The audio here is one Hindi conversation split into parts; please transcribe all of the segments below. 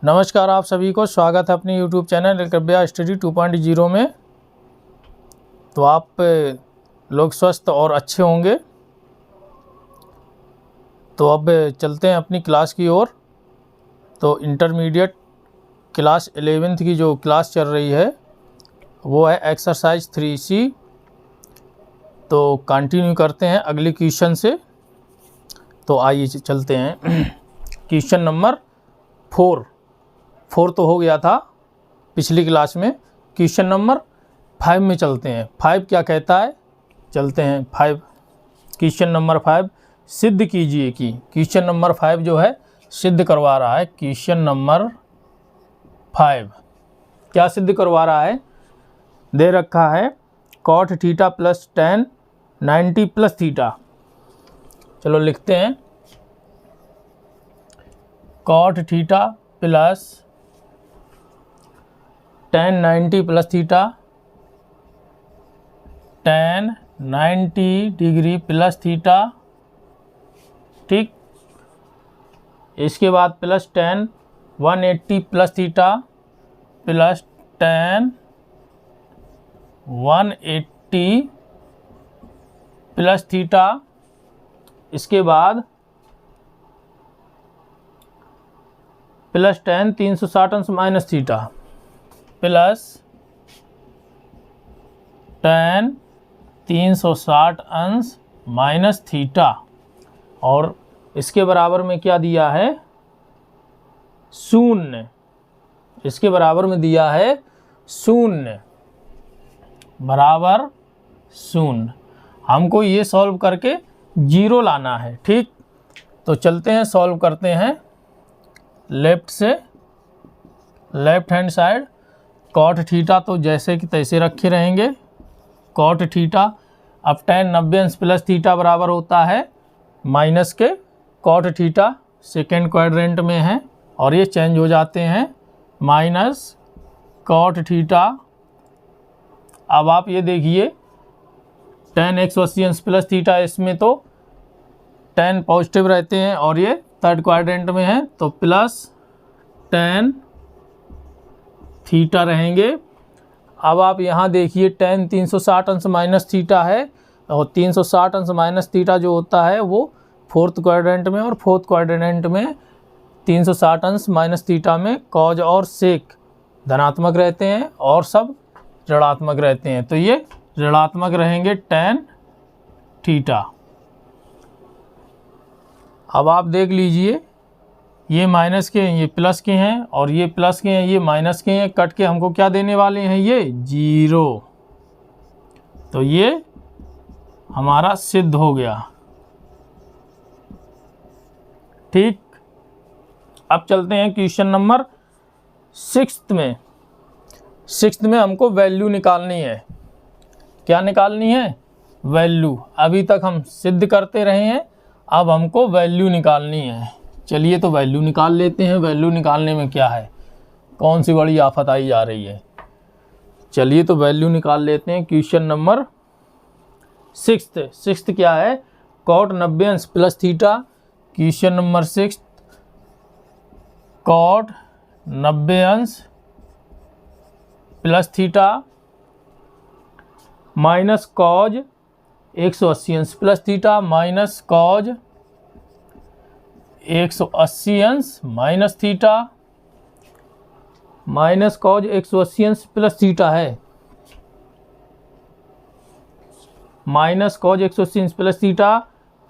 नमस्कार, आप सभी को स्वागत है अपने YouTube चैनल एकलव्य स्टडी 2.0 में। तो आप लोग स्वस्थ और अच्छे होंगे। तो अब चलते हैं अपनी क्लास की ओर। तो इंटरमीडिएट क्लास 11th की जो क्लास चल रही है वो है एक्सरसाइज 3C। तो कंटिन्यू करते हैं अगले क्वेश्चन से। तो आइए चलते हैं क्वेश्चन नंबर 4 तो हो गया था पिछली क्लास में। क्वेश्चन नंबर 5 में चलते हैं। 5 क्या कहता है, चलते हैं 5। क्वेश्चन नंबर 5 सिद्ध कीजिए कि क्वेश्चन नंबर 5 जो है सिद्ध करवा रहा है। क्वेश्चन नंबर 5 क्या सिद्ध करवा रहा है, दे रखा है cot theta plus tan 90 plus theta. चलो लिखते हैं cot theta plus tan 90 plus theta, tan 90 degree plus theta. ठीक, इसके बाद plus tan 180 plus theta plus tan 180 plus theta. इसके बाद प्लस tan 360 अंश माइनस थीटा प्लस tan 360 अंश माइनस थीटा। और इसके बराबर में क्या दिया है, शून्य। इसके बराबर में दिया है शून्य, बराबर शून्य। हमको ये सॉल्व करके जीरो लाना है। ठीक, तो चलते हैं सॉल्व करते हैं लेफ्ट से, left hand side. cot theta तो जैसे कि तैसे रखे रहेंगे। cot थीटा अब tan 90 अंश प्लस थीटा बराबर होता है माइनस के cot थीटा सेकेंड क्वाड्रेंट में है और ये चेंज हो जाते हैं माइनस cot थीटा। अब आप ये देखिए tan 180 अंश प्लस थीटा, इसमें तो tan पॉजिटिव रहते हैं और ये थर्ड क्वाड्रेंट में है तो प्लस tan थीटा रहेंगे। अब आप यहाँ देखिए tan 360 अंश माइनस थीटा है और 360 अंश माइनस थीटा जो होता है वो फोर्थ क्वाड्रेंट में, और फोर्थ क्वाड्रेंट में 360 अंश माइनस थीटा में कॉज और सेक धनात्मक रहते हैं और सब ऋणात्मक रहते हैं। तो ये ऋणात्मक रहेंगे tan थीटा। अब आप देख लीजिए ये माइनस के हैं, ये प्लस के हैं, और ये प्लस के हैं, ये माइनस के हैं। कट के हमको क्या देने वाले हैं, ये जीरो। तो ये हमारा सिद्ध हो गया। ठीक, अब चलते हैं क्वेश्चन नंबर 6 में। 6 में हमको वैल्यू निकालनी है। क्या निकालनी है, वैल्यू। अभी तक हम सिद्ध करते रहे हैं, अब हमको वैल्यू निकालनी है। चलिए तो वैल्यू निकाल लेते हैं। वैल्यू निकालने में क्या है, कौन सी बड़ी आफत आई जा रही है। चलिए तो वैल्यू निकाल लेते हैं। क्वेश्चन नंबर 6 क्या है, cot 90 अंश plus theta. Question number 6 cot 90 अंश प्लस थीटा माइनस कॉज 180 अंश प्लस थीटा माइनस कॉज 180 अंश माइनस थीटा माइनस कॉज 180 अंश प्लस थीटा है, माइनस कॉज 180 अंश प्लस थीटा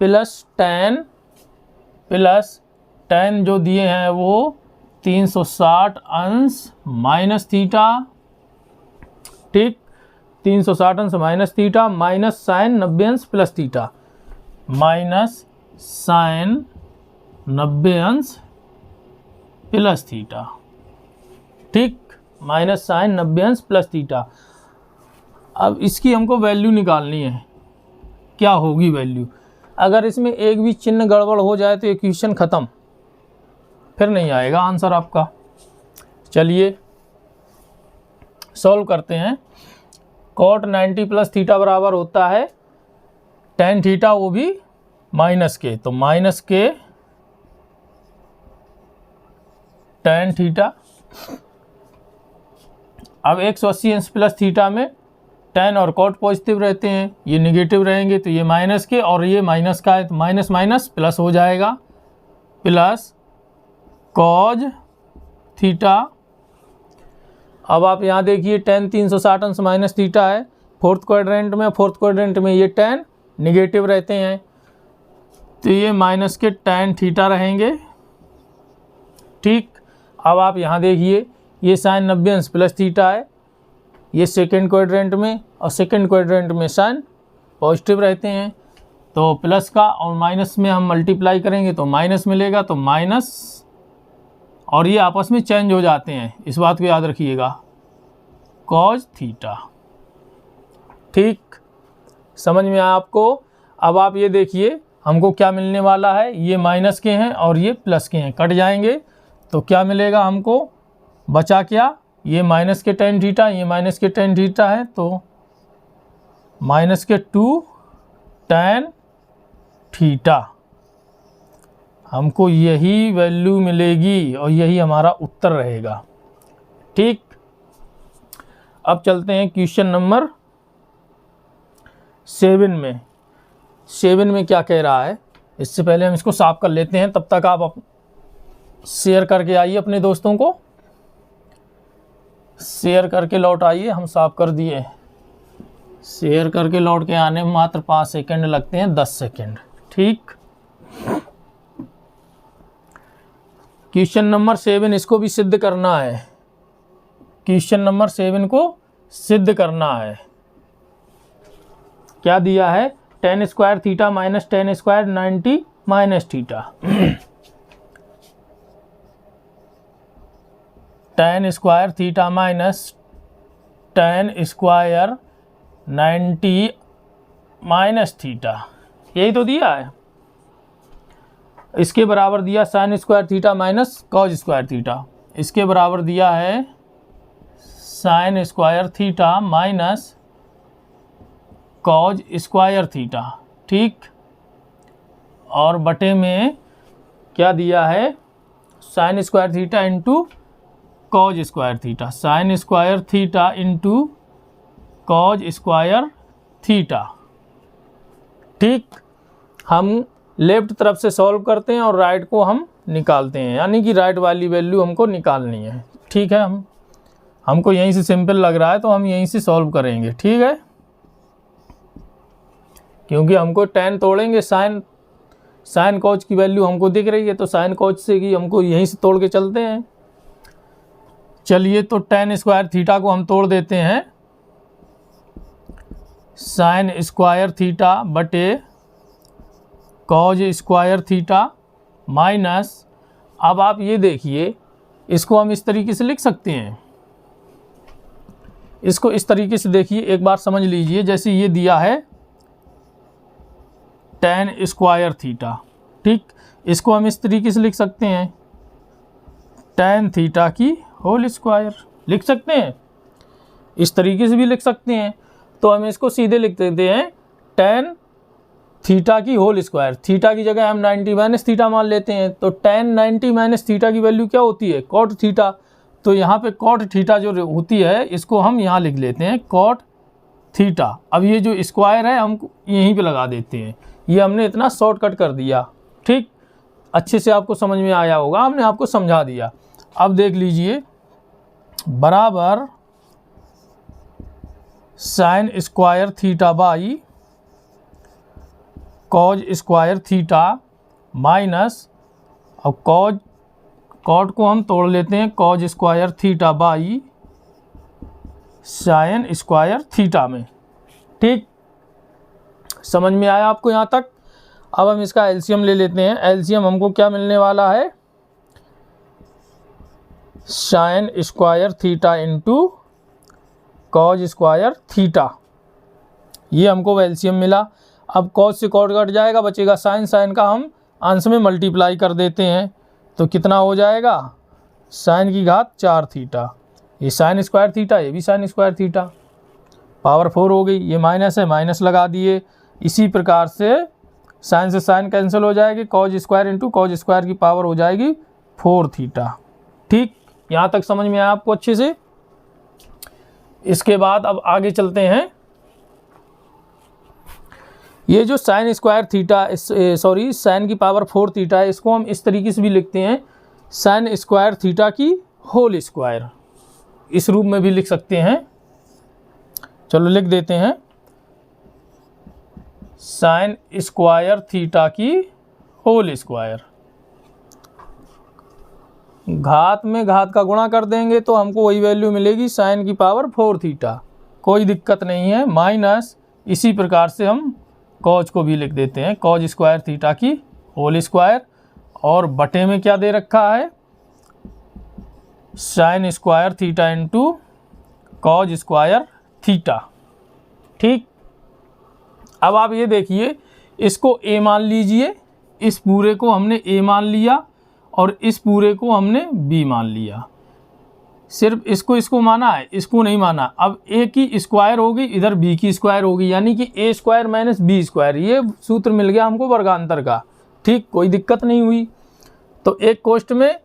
प्लस tan जो दिए हैं वो 360 अंश माइनस थीटा। ठीक, 360 अंश माइनस थीटा माइनस साइन 90 अंश प्लस थीटा, माइनस साइन 90 अंश प्लस थीटा। ठीक, माइनस साइन 90 अंश प्लस थीटा। अब इसकी हमको वैल्यू निकालनी है। क्या होगी वैल्यू, अगर इसमें एक भी चिन्ह गड़बड़ हो जाए तो ये क्वेश्चन ख़त्म, फिर नहीं आएगा आंसर आपका। चलिए सॉल्व करते हैं। cot 90 प्लस थीटा बराबर होता है tan थीटा, वो भी माइनस के, तो माइनस के tan थीटा। अब 180 अंश प्लस थीटा में tan और cot पॉजिटिव रहते हैं, ये निगेटिव रहेंगे तो ये माइनस के, और ये माइनस का है तो माइनस माइनस प्लस हो जाएगा, प्लस cos थीटा। अब आप यहाँ देखिए tan 360 अंश माइनस थीटा है फोर्थ क्वाड्रेंट में ये tan निगेटिव रहते हैं तो ये माइनस के tan थीटा रहेंगे। ठीक, अब आप यहाँ देखिए ये sin 90 अंश प्लस थीटा है, ये सेकेंड क्वाड्रेंट में, और सेकेंड क्वाड्रेंट में साइन पॉजिटिव रहते हैं तो प्लस का और माइनस में हम मल्टीप्लाई करेंगे तो माइनस मिलेगा, तो माइनस, और ये आपस में चेंज हो जाते हैं, इस बात को याद रखिएगा, cos थीटा। ठीक, समझ में आया आपको। अब आप ये देखिए हमको क्या मिलने वाला है, ये माइनस के हैं और ये प्लस के हैं, कट जाएंगे तो क्या मिलेगा हमको, बचा क्या, ये माइनस के tan थीटा, ये माइनस के tan थीटा है तो माइनस के 2 tan थीटा। हमको यही वैल्यू मिलेगी और यही हमारा उत्तर रहेगा। ठीक, अब चलते हैं क्वेश्चन नंबर 7 में। 7 में क्या कह रहा है, इससे पहले हम इसको साफ कर लेते हैं, तब तक आप शेयर करके आइए, अपने दोस्तों को शेयर करके लौट आइए। हम साफ कर दिए, शेयर करके लौट के आने में मात्र 5 सेकंड लगते हैं, 10 सेकंड। ठीक, क्वेश्चन नंबर 7 इसको भी सिद्ध करना है, क्वेश्चन नंबर 7 को सिद्ध करना है। क्या दिया है, tan square theta minus tan square 90 minus theta. tan square theta minus tan square 90 minus theta, यही तो दिया है। इसके बराबर दिया sin square theta minus cos square theta, इसके बराबर दिया है sin square theta minus cos square theta. ठीक, और बटे में क्या दिया है, sin square theta into cos square theta, sin square theta into cos square theta. ठीक, हम लेफ्ट तरफ से सॉल्व करते हैं और राइट को हम निकालते हैं, यानी कि राइट वाली वैल्यू हमको निकालनी है। ठीक है, हमको यहीं से सिंपल लग रहा है तो हम यहीं से सॉल्व करेंगे। ठीक है, क्योंकि हमको tan तोड़ेंगे, साइन cos की वैल्यू हमको दिख रही है तो साइन cos से की हमको यहीं से तोड़ के चलते हैं। चलिए, तो tan स्क्वायर थीटा को हम तोड़ देते हैं, साइन स्क्वायर थीटा बटे cos स्क्वायर थीटा माइनस, अब आप ये देखिए इसको हम इस तरीके से लिख सकते हैं, इसको इस तरीके से देखिए, एक बार समझ लीजिए। जैसे ये दिया है tan स्क्वायर थीटा, ठीक, इसको हम इस तरीके से लिख सकते हैं, tan थीटा की होल स्क्वायर लिख सकते हैं, इस तरीके से भी लिख सकते हैं। तो हम इसको सीधे लिख देते हैं tan थीटा की होल स्क्वायर, थीटा की जगह हम 90 माइनस थीटा मान लेते हैं, तो tan 90 माइनस थीटा की वैल्यू क्या होती है, cot थीटा। तो यहाँ पे cot थीटा जो होती है इसको हम यहाँ लिख लेते हैं cot थीटा। अब ये जो स्क्वायर है हम यहीं पे लगा देते हैं, ये हमने इतना शॉर्टकट कर दिया। ठीक, अच्छे से आपको समझ में आया होगा, हमने आपको समझा दिया। अब देख लीजिए, बराबर sine square theta by cos square theta minus, अब cot को हम तोड़ लेते हैं, cos square theta by sine square theta में। ठीक, समझ में आया आपको यहाँ तक। अब हम इसका एलसीएम ले लेते हैं, एलसीएम हमको क्या मिलने वाला है, sine square theta into cos square theta, ये हमको एलसीएम मिला। अब cos से cot कट जाएगा, बचेगा साइन, साइन का हम अंश में मल्टीप्लाई कर देते हैं तो कितना हो जाएगा, साइन की घात 4 थीटा, ये साइन स्क्वायर थीटा, ये भी साइन स्क्वायर थीटा, पावर 4 हो गई। ये माइनस है, माइनस लगा दिए। इसी प्रकार से साइन से साइन कैंसिल हो जाएगी, cos square into cos square की पावर हो जाएगी 4 थीटा। ठीक, यहाँ तक समझ में आया आपको अच्छे से। इसके बाद अब आगे चलते हैं। ये जो sine square theta, sorry sine की पावर 4 थीटा है, इसको हम इस तरीके से भी लिखते हैं साइन स्क्वायर थीटा की होल स्क्वायर, इस रूप में भी लिख सकते हैं। चलो लिख देते हैं साइन स्क्वायर थीटा की होल स्क्वायर। घात में घात का गुणा कर देंगे तो हमको वही वैल्यू मिलेगी साइन की पावर 4 थीटा, कोई दिक्कत नहीं है। माइनस इसी प्रकार से हम कॉज को भी लिख देते हैं, कॉज स्क्वायर थीटा की होल स्क्वायर, और बटे में क्या दे रखा है, sine square theta into cos square theta. ठीक, अब आप ये देखिए, इसको ए मान लीजिए, इस पूरे को हमने ए मान लिया और इस पूरे को हमने बी मान लिया। सिर्फ इसको माना है, इसको नहीं माना। अब ए की स्क्वायर होगी, इधर बी की स्क्वायर होगी, यानी कि ए स्क्वायर माइनस बी स्क्वायर, ये सूत्र मिल गया हमको वर्गांतर का। ठीक, कोई दिक्कत नहीं हुई। तो एक कोष्ठ में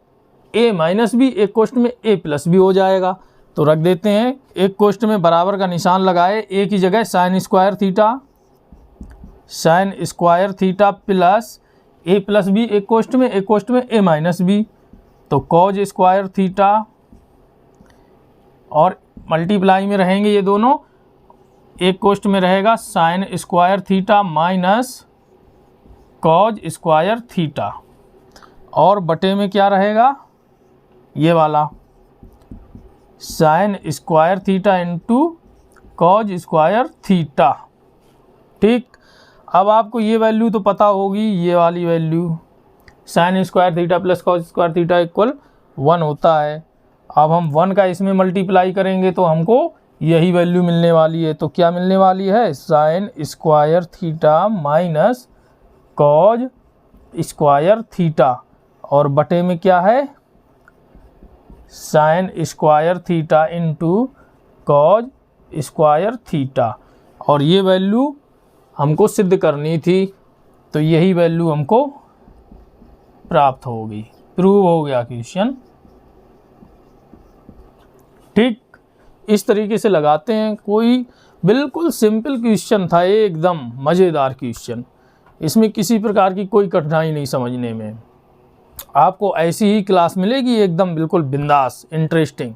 ए माइनस बी, एक कोष्ठ में ए प्लस बी हो जाएगा। तो रख देते हैं, एक कोष्ठ में बराबर का निशान लगाए, ए की जगह साइन स्क्वायर थीटा प्लस ए प्लस बी, एक कोष्ठ में ए माइनस बी, तो कॉज स्क्वायर थीटा, और मल्टीप्लाई में रहेंगे ये दोनों, एक कोष्ठ में रहेगा sine square theta minus cos square theta, और बटे में क्या रहेगा, ये वाला sine square theta into cos square theta. ठीक, अब आपको ये वैल्यू तो पता होगी, ये वाली value sine square theta plus cos square theta equal 1 होता है। अब हम 1 का इसमें मल्टीप्लाई करेंगे तो हमको यही वैल्यू मिलने वाली है। तो क्या मिलने वाली है, sine square theta minus cos square theta, और बटे में क्या है, sine square theta into cos square theta. और ये वैल्यू हमको सिद्ध करनी थी, तो यही वैल्यू हमको प्राप्त होगी, प्रूव हो गया क्वेश्चन। ठीक, इस तरीके से लगाते हैं। कोई बिल्कुल सिंपल क्वेश्चन था, एकदम मज़ेदार क्वेश्चन, इसमें किसी प्रकार की कोई कठिनाई नहीं समझने में। आपको ऐसी ही क्लास मिलेगी, एकदम बिल्कुल बिंदास, इंटरेस्टिंग,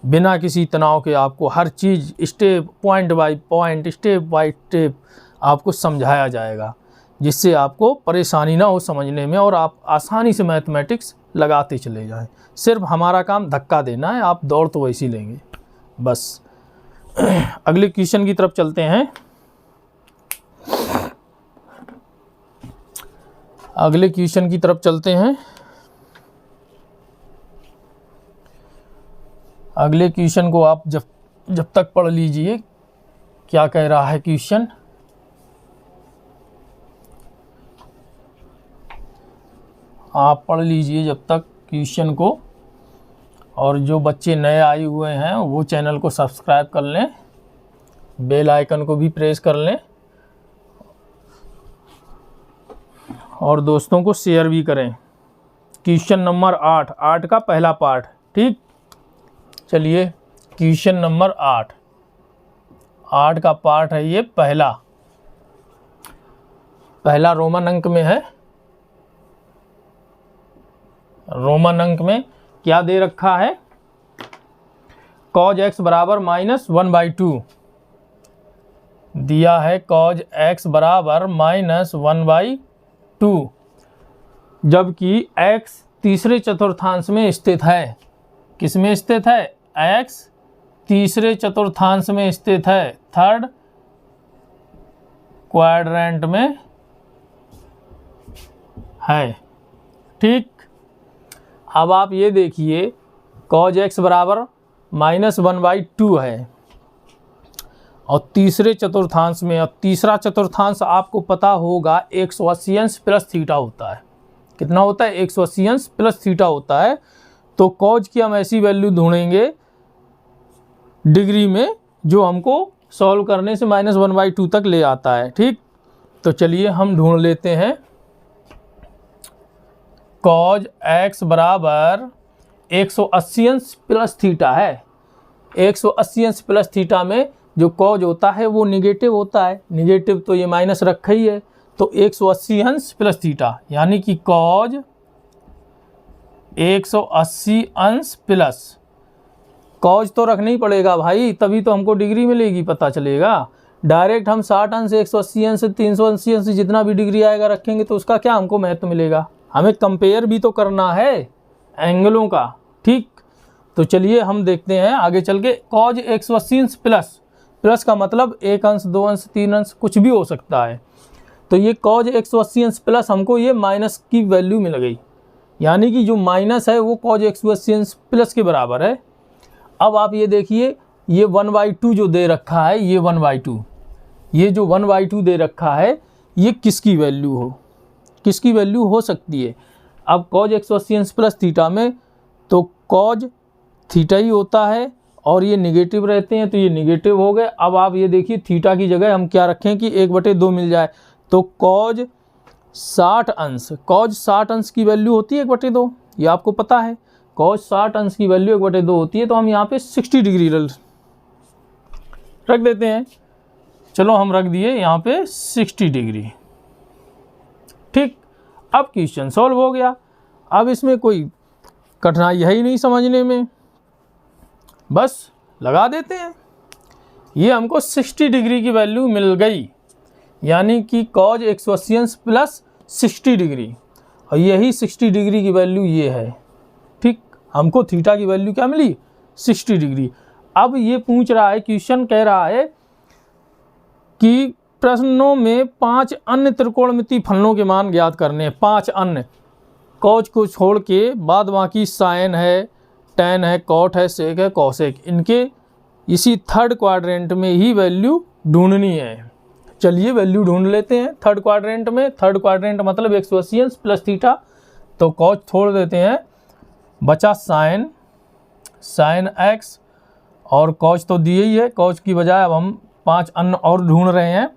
बिना किसी तनाव के आपको हर चीज़ step point by point, step by step आपको समझाया जाएगा, जिससे आपको परेशानी ना हो समझने में और आप आसानी से मैथमेटिक्स लगाते चले जाएं। सिर्फ हमारा काम धक्का देना है, आप दौड़ तो वैसे ही लेंगे बस। अगले क्वेश्चन की तरफ चलते हैं। अगले क्वेश्चन की तरफ चलते हैं। अगले क्वेश्चन को आप जब तक पढ़ लीजिए क्या कह रहा है क्वेश्चन। आप पढ़ लीजिए जब तक क्वेश्चन को, और जो बच्चे नए आए हुए हैं वो चैनल को सब्सक्राइब कर लें, बेल आइकन को भी प्रेस कर लें, और दोस्तों को शेयर भी करें। क्वेश्चन नंबर 8 का पहला पार्ट। ठीक, चलिए क्वेश्चन नंबर 8 का पार्ट है ये पहला रोमन अंक में है। रोमन अंक में क्या दे रखा है, कॉज एक्स बराबर -1/2 दिया है, कॉज एक्स बराबर -1/2, जबकि एक्स तीसरे चतुर्थांश में स्थित है। किस में स्थित है, एक्स तीसरे चतुर्थांश में स्थित है, थर्ड क्वाड्रेंट में है। ठीक, अब आप ये देखिए, कॉज एक्स बराबर -1/2 है और तीसरे चतुर्थांश में, और तीसरा चतुर्थांश आपको पता होगा 180 अंश प्लस थीटा होता है। कितना होता है, 180 अंश प्लस थीटा होता है। तो कॉज की हम ऐसी वैल्यू ढूंढेंगे डिग्री में जो हमको सॉल्व करने से -1/2 तक ले आता है। ठीक, तो चलिए हम ढूंढ लेते हैं। कॉज एक्स बराबर 180 अंश प्लस थीटा है। 180 अंश प्लस थीटा में जो कॉज होता है वो निगेटिव होता है, निगेटिव तो ये माइनस रखा ही है, तो 180 अंश प्लस थीटा यानी कि कॉज 180 अंश प्लस, कॉज तो रखना ही पड़ेगा भाई, तभी तो हमको डिग्री मिलेगी, पता चलेगा। डायरेक्ट हम 60 अंश 180 अंश 380 अंश जितना भी डिग्री आएगा रखेंगे तो उसका क्या हमको महत्व मिलेगा। हमें कंपेयर भी तो करना है एंगलों का, ठीक। तो चलिए हम देखते हैं आगे चल के। कॉज 180 अंश प्लस, प्लस का मतलब 1 अंश 2 अंश 3 अंश कुछ भी हो सकता है। तो ये कॉज 180 अंश प्लस हमको ये माइनस की वैल्यू मिल गई, यानी कि जो माइनस है वो कॉज 180 अंश प्लस के बराबर है। अब आप ये देखिए, ये 1/2 जो दे रखा है, ये 1/2, ये जो 1/2 दे रखा है ये किसकी वैल्यू हो, किसकी वैल्यू हो सकती है। अब कॉज 180 अंश प्लस थीटा में तो कॉज थीटा ही होता है और ये निगेटिव रहते हैं तो ये निगेटिव हो गए। अब आप ये देखिए थीटा की जगह हम क्या रखें कि 1/2 मिल जाए, तो कॉज 60 अंश, कॉज 60 अंश की वैल्यू होती है 1/2, ये आपको पता है। कॉज 60 अंश की वैल्यू 1/2 होती है, तो हम यहाँ पे 60 डिग्री रख देते हैं। चलो हम रख दिए यहाँ पे 60 डिग्री, ठीक। अब क्वेश्चन सॉल्व हो गया। अब इसमें कोई कठिनाई है ही नहीं समझने में, बस लगा देते हैं। ये हमको 60 डिग्री की वैल्यू मिल गई, यानी कि कॉज 180 अंश प्लस 60 डिग्री, और यही 60 डिग्री की वैल्यू ये है, ठीक। हमको थीटा की वैल्यू क्या मिली, 60 डिग्री। अब ये पूछ रहा है, क्वेश्चन कह रहा है कि प्रश्नों में 5 अन्य त्रिकोणमितीय फलनों के मान ज्ञात करने हैं। 5 अन्य, कॉज को छोड़ के बाद बाकी साइन है, टैन है, कॉट है, सेक है, कॉसेक, इनके इसी थर्ड क्वाड्रेंट में ही वैल्यू ढूंढनी है। चलिए वैल्यू ढूंढ लेते हैं थर्ड क्वाड्रेंट में। थर्ड क्वाड्रेंट मतलब 180 अंश प्लस थीटा, तो कॉज छोड़ देते हैं, बचा साइन, साइन एक्स, और कॉज तो दिए ही है, कॉज की बजाय अब हम 5 अन्य और ढूंढ रहे हैं,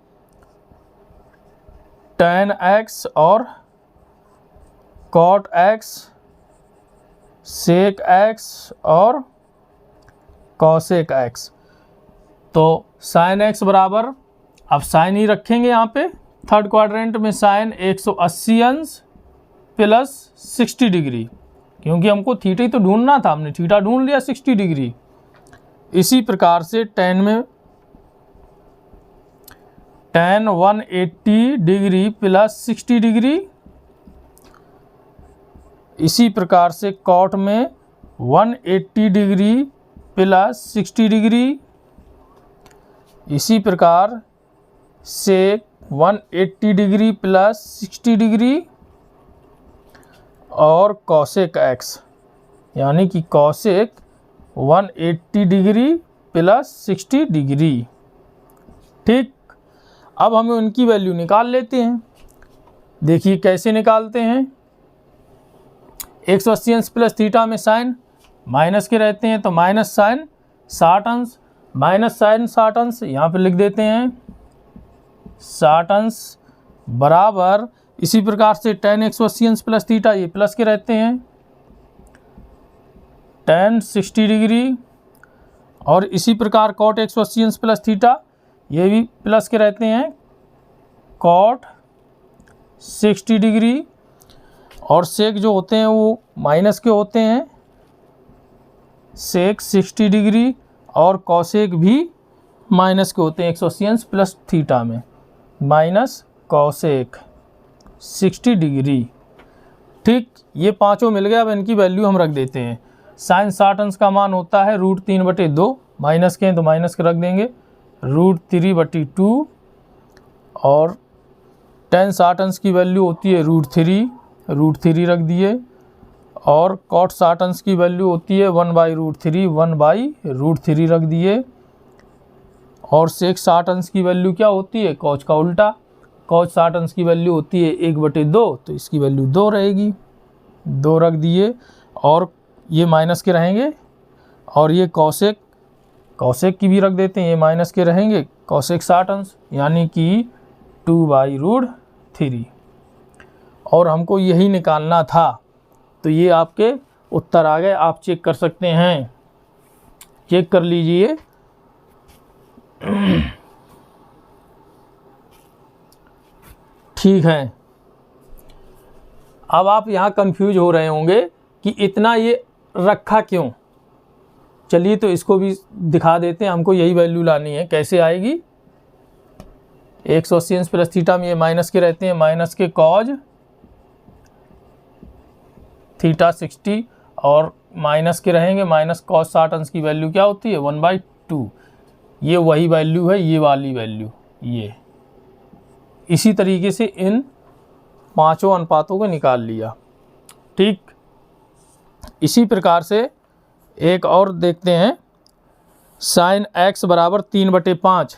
टैन एक्स और कॉट एक्स, सेक एक्स और कॉसेक एक्स। तो साइन एक्स बराबर, अब साइन ही रखेंगे यहाँ पे थर्ड क्वाड्रेंट में, साइन 180 अंश प्लस 60 डिग्री, क्योंकि हमको थीटा ही तो ढूंढना था, हमने थीटा ढूंढ लिया 60 डिग्री। इसी प्रकार से टैन में टैन 180 डिग्री प्लस 60 डिग्री, इसी प्रकार से कॉट में 180 डिग्री प्लस 60 डिग्री, इसी प्रकार से 180 डिग्री प्लस 60 डिग्री, और कॉसेक एक्स यानी कि कॉसेक 180 डिग्री प्लस 60 डिग्री, ठीक। अब हमें उनकी वैल्यू निकाल लेते हैं। देखिए कैसे निकालते हैं। 180 अंश प्लस थीटा में साइन माइनस के रहते हैं, तो माइनस साइन 60 अंश, माइनस साइन 60 अंश यहाँ पे लिख देते हैं 60 अंश बराबर, इसी प्रकार से टैन 180 अंश प्लस थीटा, ये प्लस के रहते हैं, टैन 60 डिग्री, और इसी प्रकार कॉट 180 अंश प्लस थीटा, ये भी प्लस के रहते हैं, कॉट 60 डिग्री, और सेक जो होते हैं वो माइनस के होते हैं, सेक 60 डिग्री, और कॉसेक भी माइनस के होते हैं 180 अंश प्लस थीटा में, माइनस कॉसेक 60 डिग्री, ठीक। ये पांचों मिल गए। अब इनकी वैल्यू हम रख देते हैं। साइन 60 अंश का मान होता है √3/2, माइनस के हैं तो माइनस के रख देंगे, √3/2, और टैन 60 अंश की वैल्यू होती है √3 रख दिए, और कॉट 60 अंश की वैल्यू होती है 1/√3 रख दिए, और सेक 60 अंश की वैल्यू क्या होती है, कॉज का उल्टा, कॉज 60 अंश की वैल्यू होती है 1/2, तो इसकी वैल्यू 2 रहेगी, 2 रख दिए, और ये माइनस के रहेंगे, और ये कॉसेक की भी रख देते हैं, ये माइनस के रहेंगे, कॉसेक 60 अंश यानी कि 2/√3, और हमको यही निकालना था। तो ये आपके उत्तर आ गए। आप चेक कर सकते हैं, चेक कर लीजिए। ठीक है, अब आप यहाँ कंफ्यूज हो रहे होंगे कि इतना ये रखा क्यों। चलिए तो इसको भी दिखा देते हैं। हमको यही वैल्यू लानी है, कैसे आएगी। 180 अंश प्लस थीटा में ये माइनस के रहते हैं, माइनस के कॉज थीटा 60 और माइनस के रहेंगे माइनस कॉज 60 अंश की वैल्यू क्या होती है 1/2। ये वही वैल्यू है, ये वाली वैल्यू। ये इसी तरीके से इन पांचों अनुपातों को निकाल लिया। ठीक, इसी प्रकार से एक और देखते हैं। साइन x बराबर 3/5,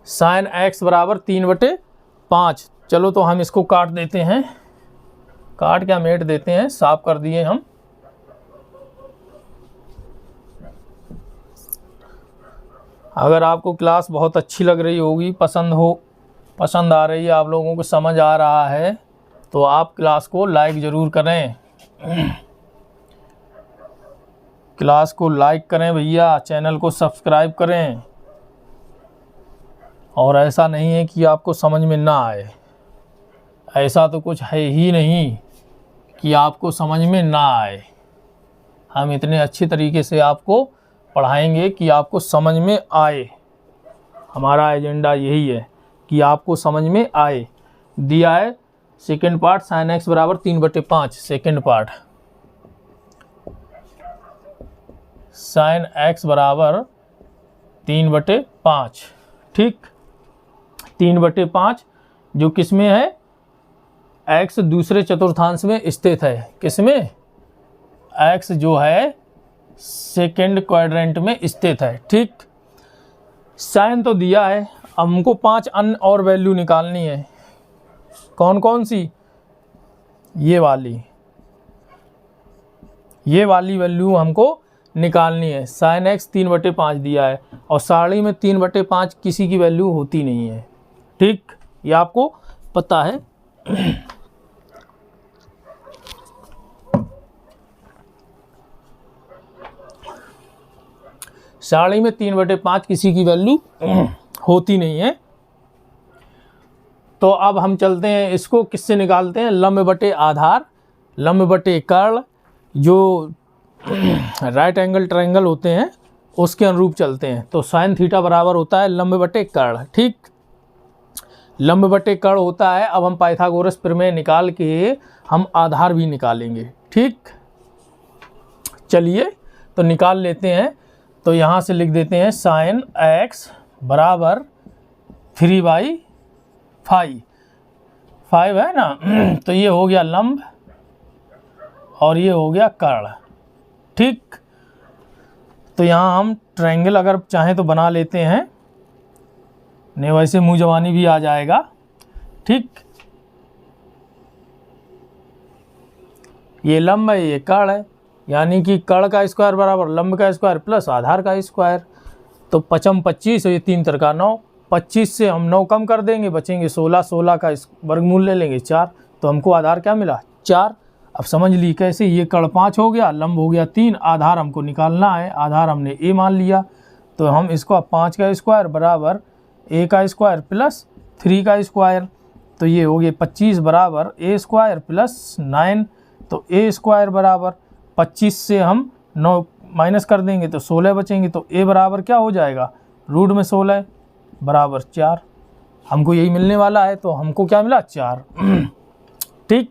साइन x बराबर 3/5। चलो तो हम इसको काट देते हैं, काट क्या मेट देते हैं, साफ कर दिए हम। अगर आपको क्लास बहुत अच्छी लग रही होगी, पसंद आ रही है, आप लोगों को समझ आ रहा है, तो आप क्लास को लाइक ज़रूर करें। क्लास को लाइक करें भैया, चैनल को सब्सक्राइब करें। और ऐसा नहीं है कि आपको समझ में ना आए, ऐसा तो कुछ है ही नहीं कि आपको समझ में ना आए। हम इतने अच्छे तरीके से आपको पढ़ाएंगे कि आपको समझ में आए। हमारा एजेंडा यही है कि आपको समझ में आए। दिया है सेकेंड पार्ट साइन एक्स बराबर 3/5। सेकेंड पार्ट साइन एक्स बराबर 3/5। ठीक, 3/5 जो किस में है, x दूसरे चतुर्थांश में स्थित है। किस में, x जो है सेकेंड क्वाड्रेंट में स्थित है। ठीक, साइन तो दिया है, हमको 5 अन्य और वैल्यू निकालनी है। कौन कौन सी, ये वाली वैल्यू हमको निकालनी है। साइन x 3/5 दिया है और सारणी में 3/5 किसी की वैल्यू होती नहीं है। ठीक, ये आपको पता है। सारणी में 3/5 किसी की वैल्यू होती नहीं है। तो अब हम चलते हैं, इसको किससे निकालते हैं, लंब बटे आधार, लंब बटे कर्ण, जो राइट एंगल ट्रायंगल होते हैं उसके अनुरूप चलते हैं। तो साइन थीटा बराबर होता है लंब बटे कर्ण। ठीक, लंब बटे कर्ण होता है। अब हम पाइथागोरस प्रमेय निकाल के हम आधार भी निकालेंगे। ठीक, चलिए तो निकाल लेते हैं। तो यहाँ से लिख देते हैं साइन x बराबर 3/5 है ना। तो ये हो गया लंब और ये हो गया कर्ण। ठीक, तो यहाँ हम ट्रायंगल अगर चाहें तो बना लेते हैं, नहीं वैसे मुँह जवानी भी आ जाएगा। ठीक, ये लंब है, ये कर्ण है, यानी कि कर्ण का स्क्वायर बराबर लंब का स्क्वायर प्लस आधार का स्क्वायर। तो 5 25 और ये 3 3 9, 25 से हम 9 कम कर देंगे, बचेंगे 16, 16 का वर्गमूल ले लेंगे 4। तो हमको आधार क्या मिला, 4। अब समझ ली कैसे, ये कर्ण 5 हो गया, लंब हो गया 3, आधार हमको निकालना है, आधार हमने a मान लिया। तो हम इसको 5 का स्क्वायर बराबर a का स्क्वायर प्लस 3 का स्क्वायर, तो ये हो गया 25 बराबर a स्क्वायर प्लस 9। तो a स्क्वायर बराबर 25 से हम 9 माइनस कर देंगे तो 16 बचेंगे। तो a बराबर क्या हो जाएगा, रूट में 16 बराबर 4। हमको यही मिलने वाला है, तो हमको क्या मिला, 4। ठीक,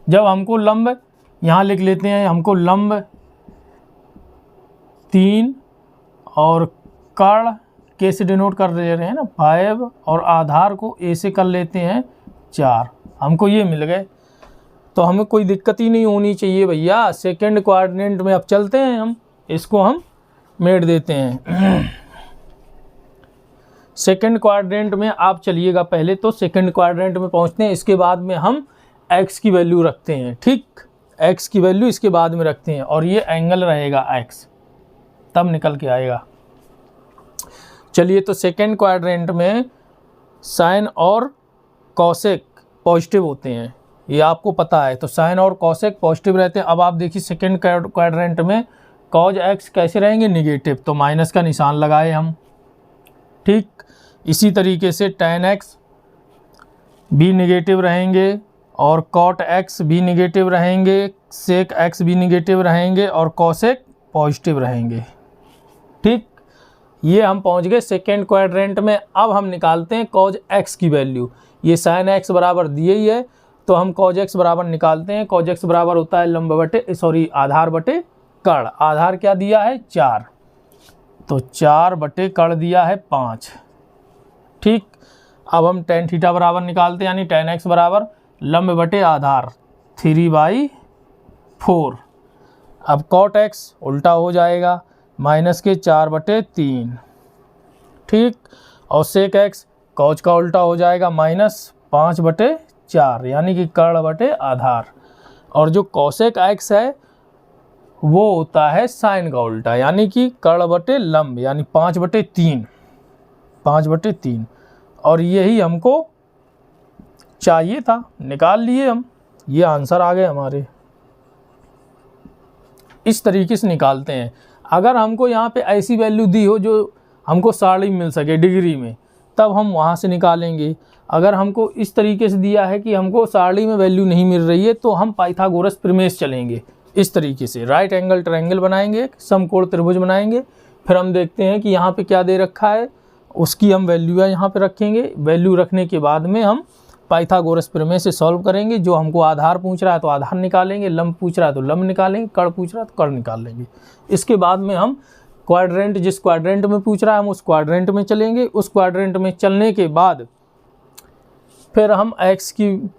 जब हमको लंब यहाँ लिख लेते हैं, हमको लंब 3 और कर्ण के से डिनोट कर दे रहे हैं ना 5, और आधार को a से कर लेते हैं 4। हमको ये मिल गए, तो हमें कोई दिक्कत ही नहीं होनी चाहिए भैया। सेकंड क्वाड्रेंट में अब चलते हैं, हम इसको हम मेट देते हैं। सेकंड क्वाड्रेंट में आप चलिएगा, पहले तो सेकंड क्वाड्रेंट में पहुंचते हैं, इसके बाद में हम x की वैल्यू रखते हैं। ठीक, x की वैल्यू इसके बाद में रखते हैं और ये एंगल रहेगा x, तब निकल के आएगा। चलिए तो सेकंड क्वाड्रेंट में साइन और कॉसेक पॉजिटिव होते हैं, ये आपको पता है। तो साइन और कॉसेक पॉजिटिव रहते हैं। अब आप देखिए सेकेंड क्वाड्रेंट में कॉज एक्स कैसे रहेंगे, निगेटिव, तो माइनस का निशान लगाए हम। ठीक, इसी तरीके से टेन एक्स भी निगेटिव रहेंगे और कॉट एक्स भी निगेटिव रहेंगे, सेक एक्स भी निगेटिव रहेंगे और कॉसेक पॉजिटिव रहेंगे। ठीक, ये हम पहुंच गए सेकेंड क्वाड्रेंट में। अब हम निकालते हैं कॉज एक्स की वैल्यू। ये साइन एक्स बराबर दिए ही है, तो हम कॉज एक्स बराबर निकालते हैं। कॉज एक्स बराबर होता है लंब बटे आधार बटे कर्ण। आधार क्या दिया है, 4, तो 4 बटे कर्ण दिया है 5। ठीक, अब हम टेन थीटा बराबर निकालते हैं, यानी टेन एक्स बराबर लंब बटे आधार 3/4। अब कॉट एक्स उल्टा हो जाएगा, माइनस के 4/3। ठीक, और सेक एक्स कॉज का उल्टा हो जाएगा, -5/4, यानी कि कर्ण बटे आधार। और जो कॉसेक एक्स है वो होता है साइन का उल्टा, यानी कि कर्ण बटे लंब, यानी 5/3। और यही हमको चाहिए था, निकाल लिए हम, ये आंसर आ गए हमारे। इस तरीके से निकालते हैं। अगर हमको यहाँ पे ऐसी वैल्यू दी हो जो हमको साड़ी मिल सके डिग्री में, तब हम वहाँ से निकालेंगे। अगर हमको इस तरीके से दिया है कि हमको साड़ी में वैल्यू नहीं मिल रही है, तो हम पाइथागोरस प्रमेय चलेंगे। इस तरीके से राइट एंगल ट्रायंगल बनाएंगे, समकोण त्रिभुज बनाएंगे, फिर हम देखते हैं कि यहाँ पे क्या दे रखा है, उसकी हम वैल्यू यहाँ पे रखेंगे। वैल्यू रखने के बाद में हम पाइथागोरस प्रमेय से सॉल्व करेंगे। जो हमको आधार पूछ रहा है तो आधार निकालेंगे, लंब पूछ रहा है तो लंब निकालेंगे, कर्ण पूछ रहा है तो कर्ण निकाल लेंगे। इसके बाद में हम क्वाड्रेंट, जिस क्वाड्रेंट में पूछ रहा है हम उस क्वाड्रेंट में चलेंगे। उस क्वाड्रेंट में चलने के बाद फिर हम एक्स की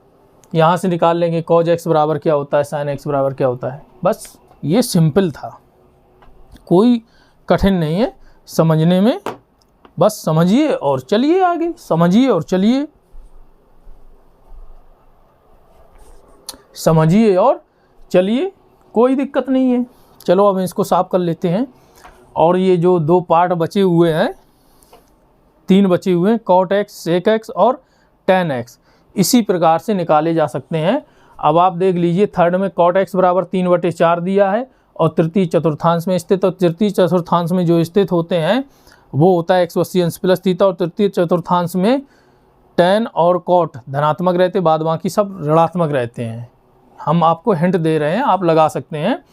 यहाँ से निकाल लेंगे, कॉज एक्स बराबर क्या होता है, साइन एक्स बराबर क्या होता है। बस ये सिंपल था, कोई कठिन नहीं है समझने में। बस समझिए और चलिए आगे, समझिए और चलिए, समझिए और चलिए, कोई दिक्कत नहीं है। चलो अब इसको साफ कर लेते हैं। और ये जो 2 पार्ट बचे हुए हैं, 3 बचे हुए हैं, कॉट एक्स, सेक एक्स और टेन एक्स, इसी प्रकार से निकाले जा सकते हैं। अब आप देख लीजिए, थर्ड में कॉट एक्स बराबर 3/4 दिया है और तृतीय चतुर्थांश में स्थित, और तृतीय चतुर्थांश में जो स्थित होते हैं वो होता है 180 अंश प्लस थीटा, और तृतीय चतुर्थांश में टेन और कॉट धनात्मक रहते, बाद बाकी सब ऋणात्मक रहते हैं। हम आपको हिंट दे रहे हैं, आप लगा सकते हैं।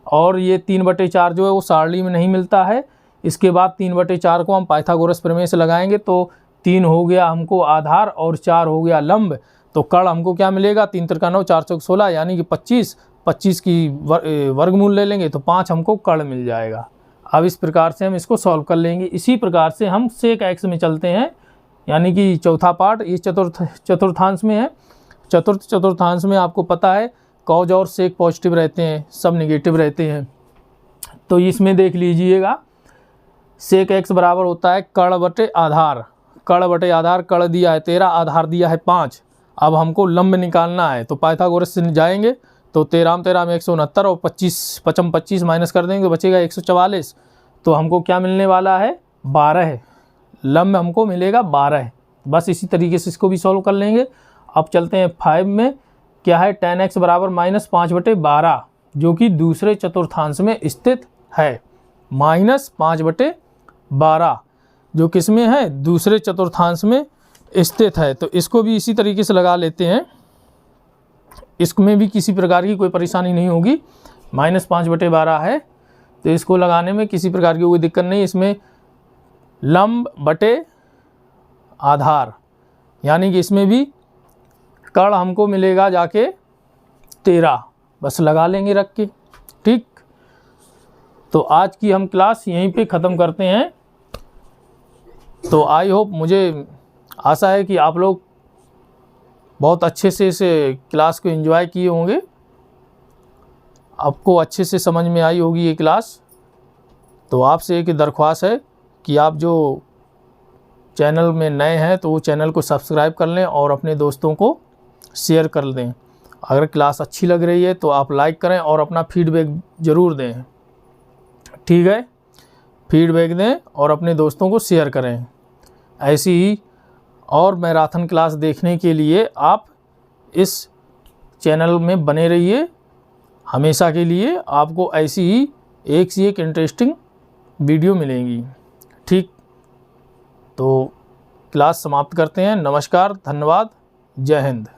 और ये 3/4 जो है वो सारणी में नहीं मिलता है। इसके बाद 3/4 को हम पाइथागोरस प्रमेय से लगाएंगे, तो 3 हो गया हमको आधार और 4 हो गया लंब। तो कर्ण हमको क्या मिलेगा, 3 त्रिका 9, 4 चौक 16, यानी कि 25 की वर्गमूल ले लेंगे तो 5 हमको कर्ण मिल जाएगा। अब इस प्रकार से हम इसको सॉल्व कर लेंगे। इसी प्रकार से हम सेक एक्स में चलते हैं, यानी कि चौथा पार्ट ये चतुर्थांश में है। चतुर्थांश में आपको पता है कॉज और सेक पॉजिटिव रहते हैं, सब निगेटिव रहते हैं। तो इसमें देख लीजिएगा, सेक एक्स बराबर होता है कर्ण बटे आधार। कर्ण बटे आधार, कर्ण दिया है 13, आधार दिया है 5। अब हमको लंब निकालना है, तो पाइथागोरस से जाएंगे, तो 13 में 169 और 25 माइनस कर देंगे तो बचेगा 144। तो हमको क्या मिलने वाला है, 12। लंब हमको मिलेगा 12। बस इसी तरीके से इसको भी सॉल्व कर लेंगे। अब चलते हैं 5 में, क्या है, tan x बराबर -5/12, जो कि दूसरे चतुर्थांश में स्थित है। -5/12 जो किस में है, दूसरे चतुर्थांश में स्थित है। तो इसको भी इसी तरीके से लगा लेते हैं। इसमें भी किसी प्रकार की कोई परेशानी नहीं होगी, -5/12 है, तो इसको लगाने में किसी प्रकार की कोई दिक्कत नहीं। इसमें लंब बटे आधार, यानी कि इसमें भी कर्ण हमको मिलेगा जाके 13, बस लगा लेंगे रख के। ठीक, तो आज की हम क्लास यहीं पे ख़त्म करते हैं। तो आई होप, मुझे आशा है कि आप लोग बहुत अच्छे से इस क्लास को एंजॉय किए होंगे, आपको अच्छे से समझ में आई होगी ये क्लास। तो आपसे एक दरख्वास्त है कि आप जो चैनल में नए हैं तो वो चैनल को सब्सक्राइब कर लें और अपने दोस्तों को शेयर कर दें। अगर क्लास अच्छी लग रही है तो आप लाइक करें और अपना फीडबैक ज़रूर दें। ठीक है, फीडबैक दें और अपने दोस्तों को शेयर करें। ऐसी ही और मैराथन क्लास देखने के लिए आप इस चैनल में बने रहिए हमेशा के लिए। आपको ऐसी ही एक से एक इंटरेस्टिंग वीडियो मिलेंगी। ठीक, तो क्लास समाप्त करते हैं। नमस्कार, धन्यवाद, जय हिंद।